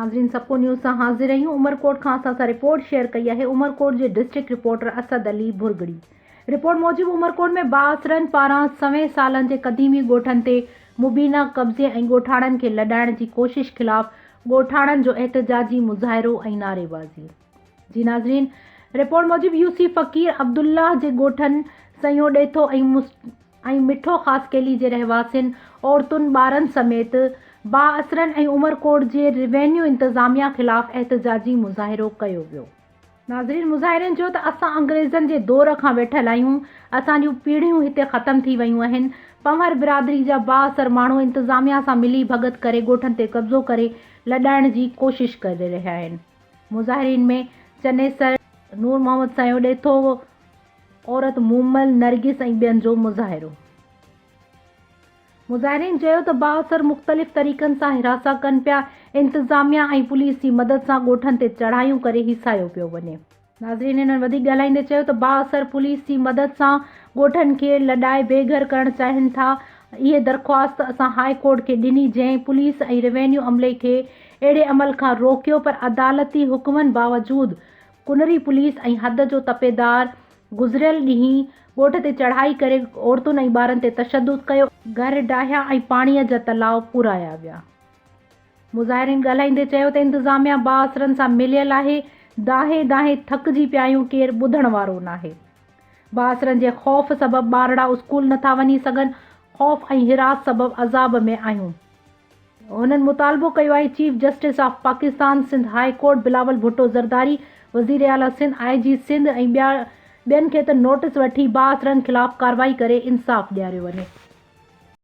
नाज़रीन सबको न्यूज़ से हाज़िर रही हूँ। उमरकोट खां असां रिपोर्ट शेयर कई है। उमरकोट के district reporter Asad Ali Bhurgari. Report मूजिब उमरकोट में बासरन पारां सवें सालन के कदीमी गोठन ते मुबीना कब्ज़े और गोठाणन के लॾाइण की कोशिश खिलाफ़ गोठाणन जो एहतजाजी मुज़ाहिरो और नारेबाज़ी। जी नाज़रीन, रिपोर्ट मूजिब यूसी फ़कीर अब्दुल्ला के गोठन सयो ॾेथो ऐं मिठो ख़ासकेली के रहवासिन औरतुन ॿारन समेत बाअसरन और उमरकोट के रेवेन्यू इंतजामिया खिलाफ़ एहतजाजी मुज़ाहिरो किया वियो। नाज़रीन, मुज़ाहिरन जो असां अंग्रेज़न के दौर खां वेठल आहियूं, असांजूं पीढ़ियूं हिते ख़त्म थी वयूं आहिनि। पंवर बिरादरी जा बाअसर माण्हू इंतजामिया सां मिली भगत करे गोठन ते कब्ज़ो करे लॾाइण की कोशिश करे रहिया आहिनि। मुज़ाहिरीन में चनेसर, नूर मोहम्मद सयो ॾेथो, औरत मूमल, नरगिस और ॿियनि जो मुज़ाहिरो। मुज़ाहिरीन चयो त बाअसर मुख़्तलिफ़ तरीक़नि सां हिरासा कनि पिया। इंतज़ामिया और पुलिस की मदद से गोठन ते चढ़ाइयूं करे हिसायो पियो वञे। नाज़रीन, इन्हनि वधीक ॻाल्हाईंदे चयो त बाअसर पुलिस की मदद से गोठन के लॾाए बेघर करण चाहिनि था। ये दरख्वास्त असां हाई कोर्ट के ॾिनी, जंहिं पुलिस और रेवेन्यू अमले के अड़े अमल खां रोकियो, पर अदालती हुक्मन बावजूद कुनरी पुलिस और हद जो तपेदार गुज़रियल ॾींहुं गोठ ते चढ़ाई करे औरतुन और ॿारन ते तशद्दुद कयो, घर डाहिया और पाणीअ जा तलाव पुराया विया। मुज़ाहिरीन ॻाल्हाईंदे चयो त इंतज़ामिया बाअसरन सां मिलियल आहे। दाहे दाहे थकिजी पिया आहियूं, केरु ॿुधण वारो नाहे। बाअसरन जे ख़ौफ़ सबब ॿारड़ा स्कूल नथा वञी सघनि। ख़ौफ़ और हिरास सबब अज़ाब में आहियूं। उन्हनि मुतालबो कयो आहे chief justice of Pakistan Sindh high court Bilawal Bhutto Zardari, वज़ीर आला सिंध, IG सिंध और ॿियनि खे त नोटिस वठी बाअसरन खिलाफ़ कार्रवाई करे इंसाफ़ ॾियारियो वञे।